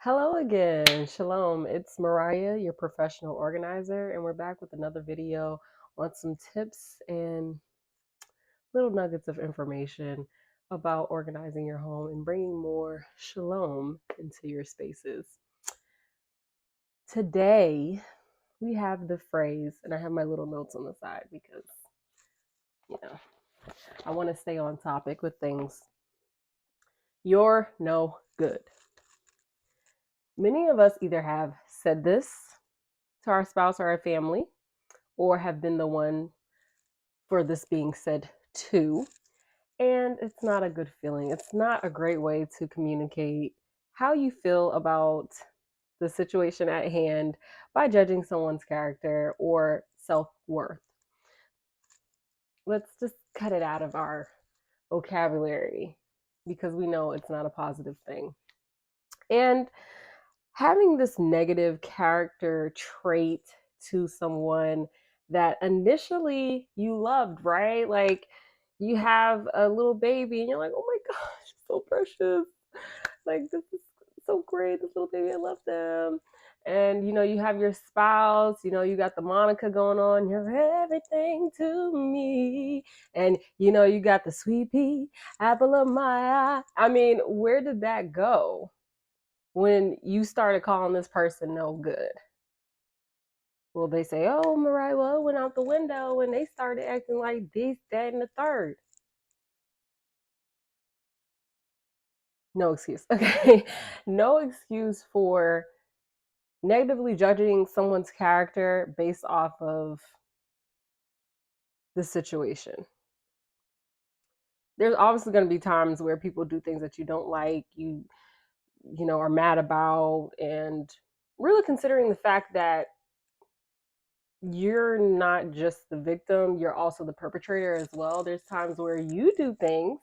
Hello again. Shalom. It's Mariah, your professional organizer, and we're back with another video on some tips and little nuggets of information about organizing your home and bringing more shalom into your spaces. Today, we have the phrase, and I have my little notes on the side because, you know, I want to stay on topic with things. You're no good. Many of us either have said this to our spouse or our family, or have been the one for this being said to. And it's not a good feeling. It's not a great way to communicate how you feel about the situation at hand by judging someone's character or self worth. Let's just cut it out of our vocabulary because we know it's not a positive thing. And having this negative character trait to someone that initially you loved, right? Like you have a little baby and you're like, oh my gosh, so precious. Like this is so great. This little baby, I love them. And you have your spouse, you got the Monica going on, you're everything to me. And you got the sweet pea, apple of my eye. I mean, where did that go when you started calling this person no good? Well, they say, oh, Mariah went out the window and they started acting like this, that, and the third. No excuse. Okay. No excuse for negatively judging someone's character based off of the situation. There's obviously going to be times where people do things that you don't like, you are mad about, and really considering the fact that you're not just the victim, you're also the perpetrator as well. There's times where you do things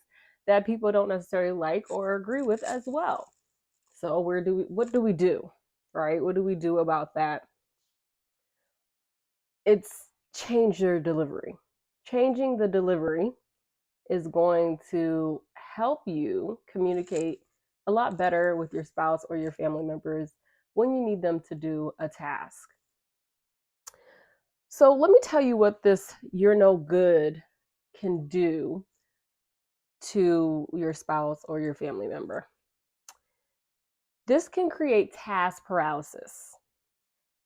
that people don't necessarily like or agree with as well. So what do we do? Right? What do we do about that? It's change your delivery. Changing the delivery is going to help you communicate a lot better with your spouse or your family members when you need them to do a task. So let me tell you what this you're no good can do to your spouse or your family member. This can create task paralysis.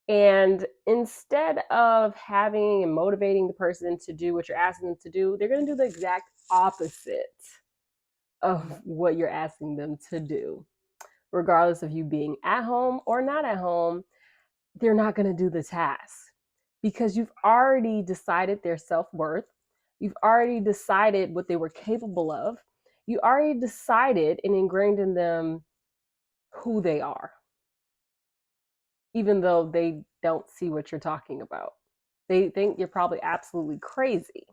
And instead of having and motivating the person to do what you're asking them to do, they're going to do the exact opposite of what you're asking them to do. Regardless of you being at home or not at home, they're not going to do the task because you've already decided their self-worth. You've already decided what they were capable of. You already decided and ingrained in them who they are, even though they don't see what you're talking about. They think you're probably absolutely crazy.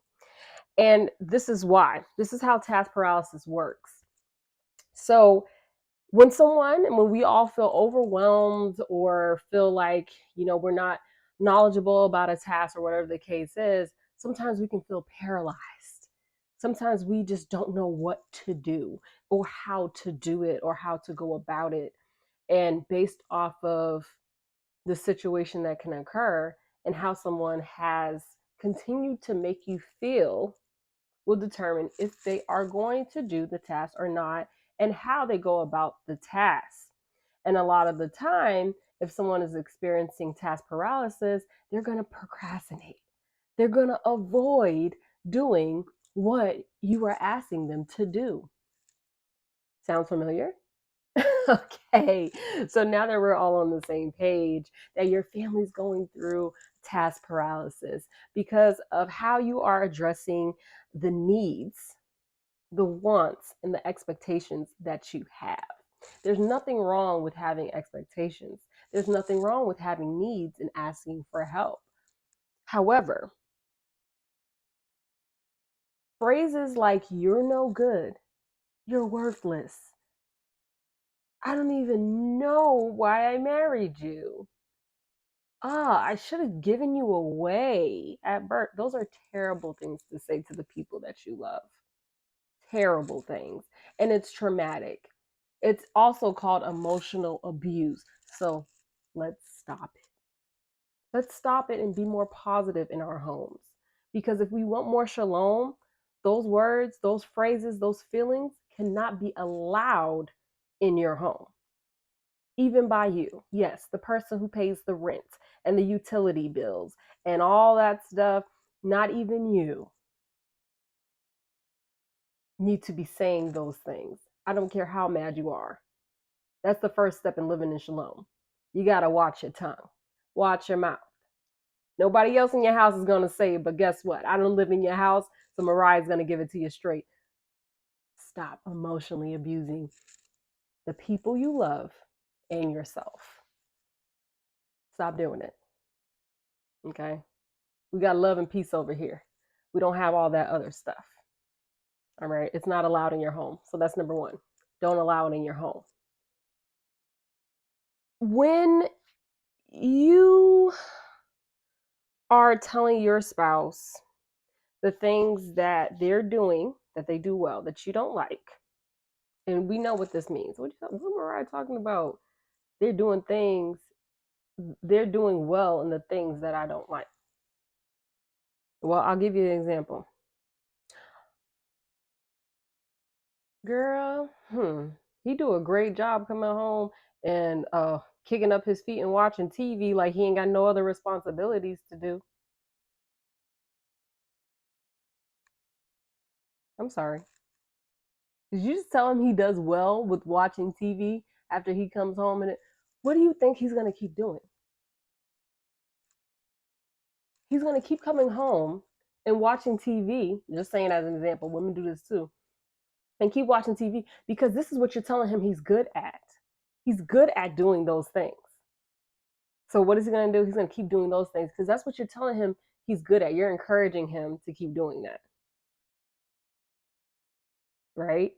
And this is why. This is how task paralysis works. So when we all feel overwhelmed or feel like, we're not knowledgeable about a task or whatever the case is, sometimes we can feel paralyzed. Sometimes we just don't know what to do or how to do it or how to go about it. And based off of the situation that can occur and how someone has continued to make you feel will determine if they are going to do the task or not and how they go about the task. And a lot of the time, if someone is experiencing task paralysis, they're going to procrastinate. They're going to avoid doing what you are asking them to do. Sounds familiar? Okay, so now that we're all on the same page, that your family's going through task paralysis because of how you are addressing the needs, the wants, and the expectations that you have. There's nothing wrong with having expectations. There's nothing wrong with having needs and asking for help. However, phrases like you're no good, you're worthless, I don't even know why I married you, I should have given you away at birth. Those are terrible things to say to the people that you love. Terrible things. And it's traumatic. It's also called emotional abuse. So let's stop it. Let's stop it and be more positive in our homes. Because if we want more shalom, those words, those phrases, those feelings cannot be allowed in your home, even by you. Yes, the person who pays the rent and the utility bills and all that stuff, not even you need to be saying those things. I don't care how mad you are. That's the first step in living in shalom. You got to watch your tongue, watch your mouth. Nobody else in your house is going to say it, but guess what? I don't live in your house, so Mariah's going to give it to you straight. Stop emotionally abusing the people you love and yourself. Stop doing it. Okay? We got love and peace over here. We don't have all that other stuff. All right? It's not allowed in your home. So that's number one. Don't allow it in your home. When you are telling your spouse the things that they're doing that they do well that you don't like, and we know what this means. What are I talking about? They're doing things, they're doing well in the things that I don't like. Well, I'll give you an example. Girl, he do a great job coming home and kicking up his feet and watching TV like he ain't got no other responsibilities to do. I'm sorry. Did you just tell him he does well with watching TV after he comes home? And what do you think he's going to keep doing? He's going to keep coming home and watching TV. Just saying as an example, women do this too. And keep watching TV because this is what you're telling him he's good at. He's good at doing those things. So what is he going to do? He's going to keep doing those things because that's what you're telling him he's good at. You're encouraging him to keep doing that. Right?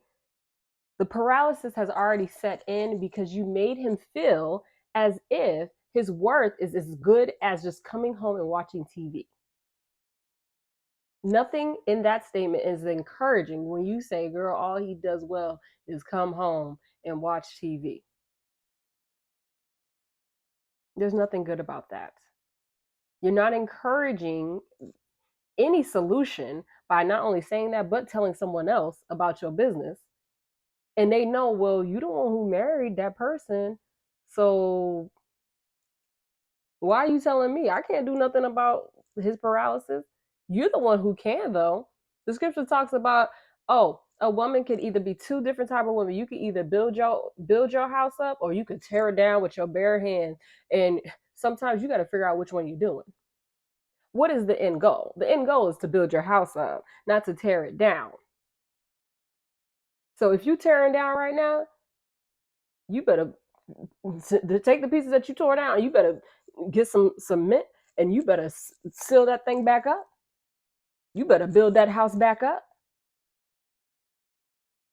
The paralysis has already set in because you made him feel as if his worth is as good as just coming home and watching TV. Nothing in that statement is encouraging when you say, girl, all he does well is come home and watch TV. There's nothing good about that. You're not encouraging any solution by not only saying that, but telling someone else about your business. And they know, well, you the one who married that person. So why are you telling me? I can't do nothing about his paralysis. You're the one who can, though. The scripture talks about, oh, a woman could either be two different type of women. You could either build your house up, or you could tear it down with your bare hands. And sometimes you got to figure out which one you're doing. What is the end goal? The end goal is to build your house up, not to tear it down. So if you're tearing down right now, you better take the pieces that you tore down. You better get some cement and you better seal that thing back up. You better build that house back up.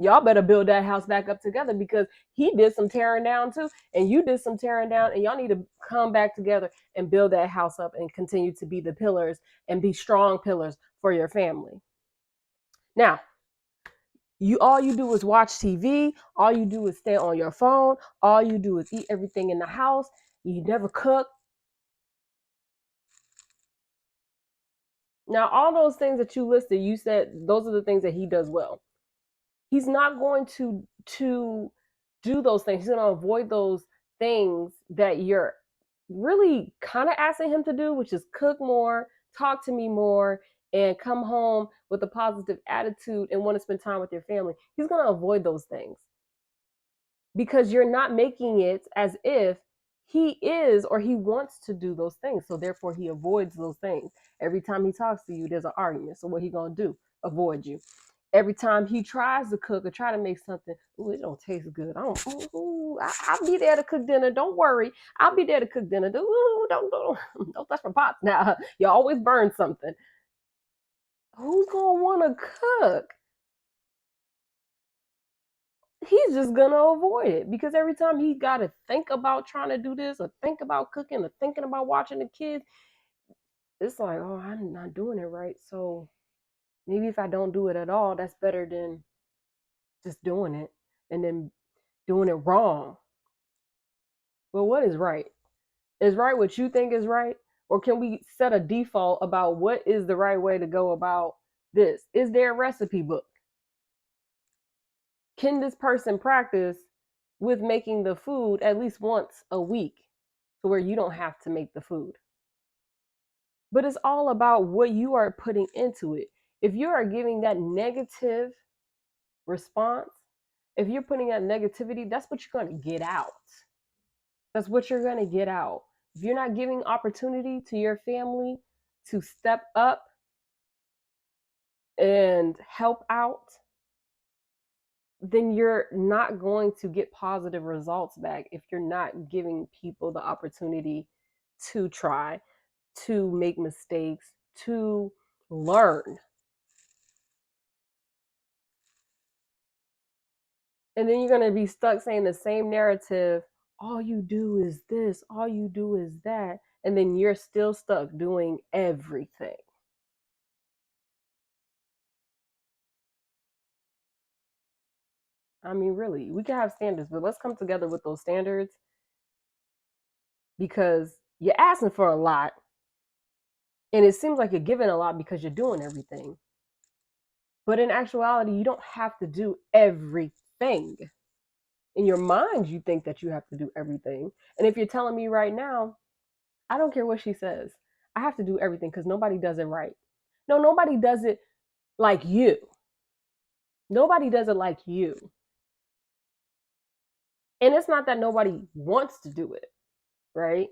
Y'all better build that house back up together because he did some tearing down too, and you did some tearing down, and y'all need to come back together and build that house up and continue to be the pillars and be strong pillars for your family. Now, all you do is watch TV, all you do is stay on your phone, all you do is eat everything in the house, you never cook. Now, all those things that you listed, you said those are the things that he does well. He's not going to do those things. He's going to avoid those things that you're really kind of asking him to do, which is cook more, talk to me more, and come home with a positive attitude and want to spend time with your family. He's going to avoid those things because you're not making it as if he is or he wants to do those things. So therefore he avoids those things. Every time he talks to you, there's an argument. So what he going to do? Avoid you. Every time he tries to cook or try to make something, ooh, it don't taste good. I'll be there to cook dinner. Don't worry. I'll be there to cook dinner. Ooh, don't touch my pots now. You always burn something. Who's going to want to cook? He's just going to avoid it because every time he got to think about trying to do this or think about cooking or thinking about watching the kids, it's like, oh, I'm not doing it right. So maybe if I don't do it at all, that's better than just doing it. And then doing it wrong. Well, what is right? Is right what you think is right? Or can we set a default about what is the right way to go about this? Is there a recipe book? Can this person practice with making the food at least once a week to where you don't have to make the food? But it's all about what you are putting into it. If you are giving that negative response, if you're putting out negativity, that's what you're going to get out. That's what you're going to get out. If you're not giving opportunity to your family to step up and help out, then you're not going to get positive results back if you're not giving people the opportunity to try, to make mistakes, to learn. And then you're going to be stuck saying the same narrative. All you do is this, all you do is that. And then you're still stuck doing everything. I mean, really, we can have standards, but let's come together with those standards because you're asking for a lot. And it seems like you're giving a lot because you're doing everything. But in actuality, you don't have to do everything. In your mind, you think that you have to do everything. And if you're telling me right now, I don't care what she says, I have to do everything because nobody does it right. No, nobody does it like you. Nobody does it like you. And it's not that nobody wants to do it, right?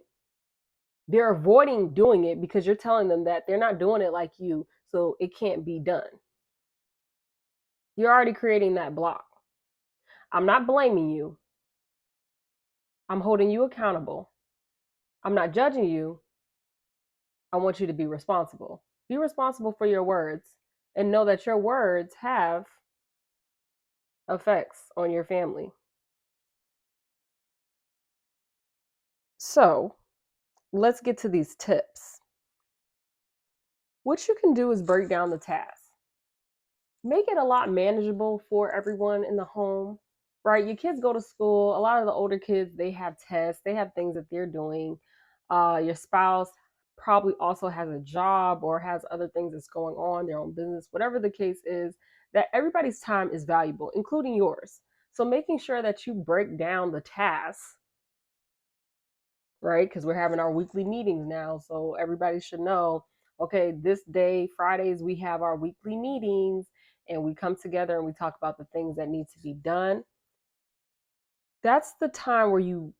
They're avoiding doing it because you're telling them that they're not doing it like you, so it can't be done. You're already creating that block. I'm not blaming you. I'm holding you accountable. I'm not judging you. I want you to be responsible. Be responsible for your words and know that your words have effects on your family. So let's get to these tips. What you can do is break down the task. Make it a lot manageable for everyone in the home, right? Your kids go to school. A lot of the older kids, they have tests, they have things that they're doing. Your spouse probably also has a job or has other things that's going on, their own business, whatever the case is, that everybody's time is valuable, including yours. So making sure that you break down the tasks, right? Because we're having our weekly meetings now. So everybody should know, okay, this day, Fridays, we have our weekly meetings and we come together and we talk about the things that need to be done. That's the time where you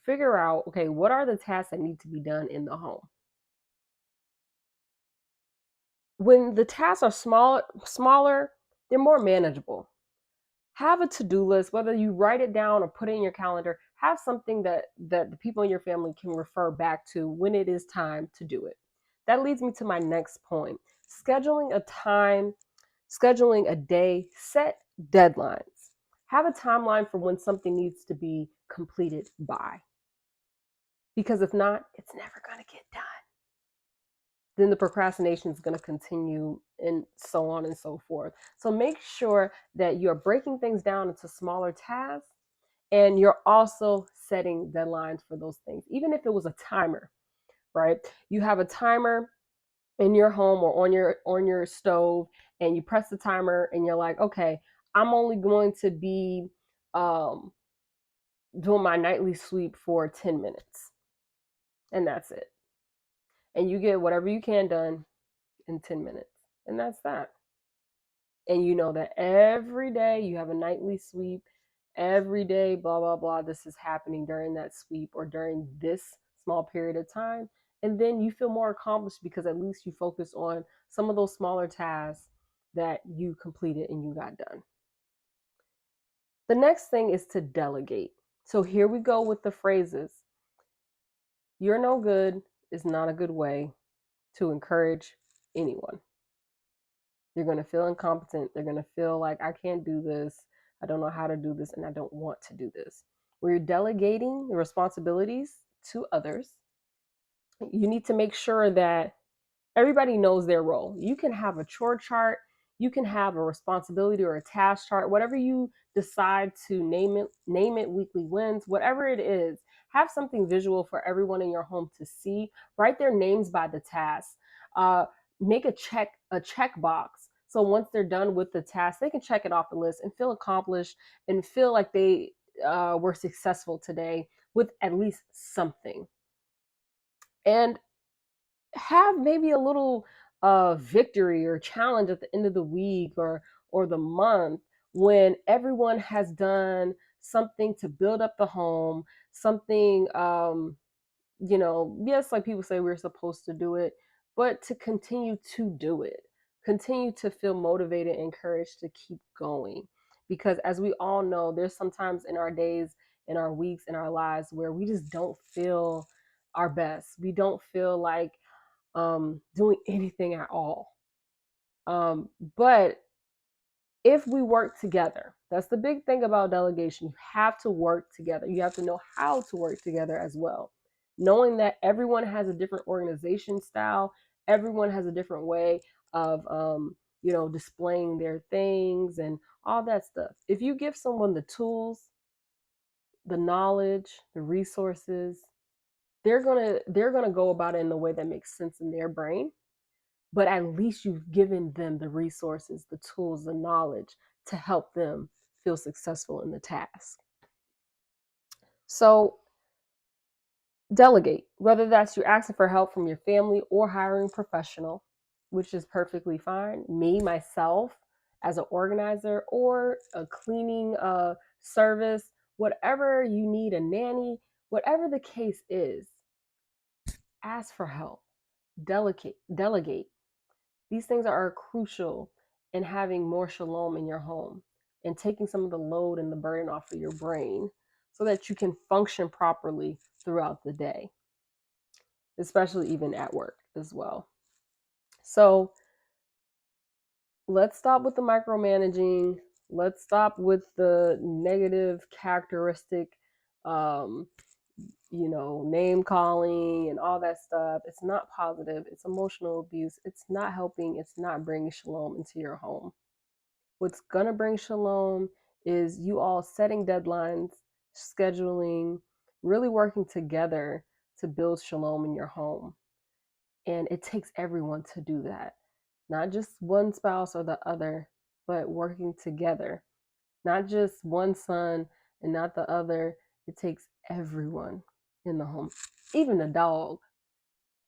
figure out, okay, what are the tasks that need to be done in the home? When the tasks are smaller, they're more manageable. Have a to-do list, whether you write it down or put it in your calendar. Have something that the people in your family can refer back to when it is time to do it. That leads me to my next point. Scheduling a time, scheduling a day, set deadlines. Have a timeline for when something needs to be completed by. Because if not, it's never going to get done. Then the procrastination is going to continue and so on and so forth. So make sure that you're breaking things down into smaller tasks and you're also setting deadlines for those things. Even if it was a timer, right? You have a timer in your home or on your stove and you press the timer and you're like, okay, I'm only going to be um, doing my nightly sweep for 10 minutes and that's it. And you get whatever you can done in 10 minutes. And that's that. And you know that every day you have a nightly sweep, every day, blah, blah, blah, this is happening during that sweep or during this small period of time. And then you feel more accomplished because at least you focus on some of those smaller tasks that you completed and you got done. The next thing is to delegate. So here we go with the phrases. You're no good is not a good way to encourage anyone. You're going to feel incompetent. They're going to feel like, I can't do this. I don't know how to do this, and I don't want to do this. Where you're delegating the responsibilities to others, you need to make sure that everybody knows their role. You can have a chore chart. You can have a responsibility or a task chart, whatever you decide to name it weekly wins, whatever it is. Have something visual for everyone in your home to see. Write their names by the task. Uh, Make a check box. So once they're done with the task, they can check it off the list and feel accomplished and feel like they were successful today with at least something. And have maybe a little victory or challenge at the end of the week or the month when everyone has done something to build up the home, something yes, like people say we're supposed to do it, but to continue to do it, continue to feel motivated and encouraged to keep going. Because as we all know, there's sometimes in our days, in our weeks, in our lives where we just don't feel our best. We don't feel like doing anything at all. But if we work together, that's the big thing about delegation. You have to work together. You have to know how to work together as well. Knowing that everyone has a different organization style, everyone has a different way of, displaying their things and all that stuff. If you give someone the tools, the knowledge, the resources, they're gonna go about it in the way that makes sense in their brain, but at least you've given them the resources, the tools, the knowledge to help them feel successful in the task. So delegate, whether that's you asking for help from your family or hiring a professional, which is perfectly fine. Me, myself, as an organizer or a cleaning service, whatever you need, a nanny, whatever the case is, ask for help. Delegate. These things are crucial in having more shalom in your home and taking some of the load and the burden off of your brain so that you can function properly throughout the day, especially even at work as well. So let's stop with the micromanaging. Let's stop with the negative characteristic, um, name calling and all that stuff. It's not positive. It's emotional abuse. It's not helping. It's not bringing shalom into your home. What's going to bring shalom is you all setting deadlines, scheduling, really working together to build shalom in your home. And it takes everyone to do that. Not just one spouse or the other, but working together. Not just one son and not the other. It takes everyone in the home. Even the dog.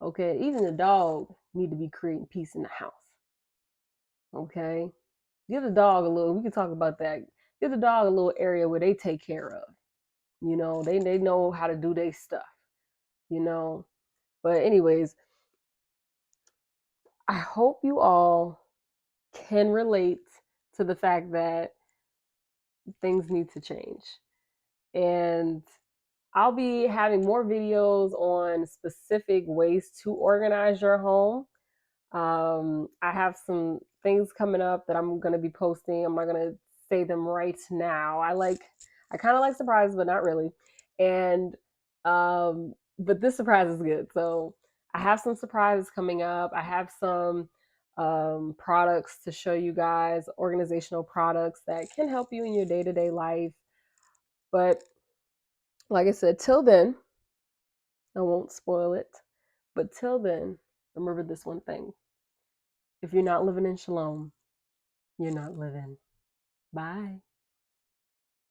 Okay? Even the dog need to be creating peace in the house. Okay? Give the dog a little, we can talk about that. Give the dog a little area where they take care of. They know how to do their stuff, you know. But anyways, I hope you all can relate to the fact that things need to change. And I'll be having more videos on specific ways to organize your home. I have some things coming up that I'm gonna be posting. I'm not gonna say them right now. I kind of like surprises, but not really. And but this surprise is good. So I have some surprises coming up. I have some products to show you guys, organizational products that can help you in your day-to-day life. But like I said, till then, I won't spoil it. But till then, remember this one thing. If you're not living in shalom, you're not living. Bye.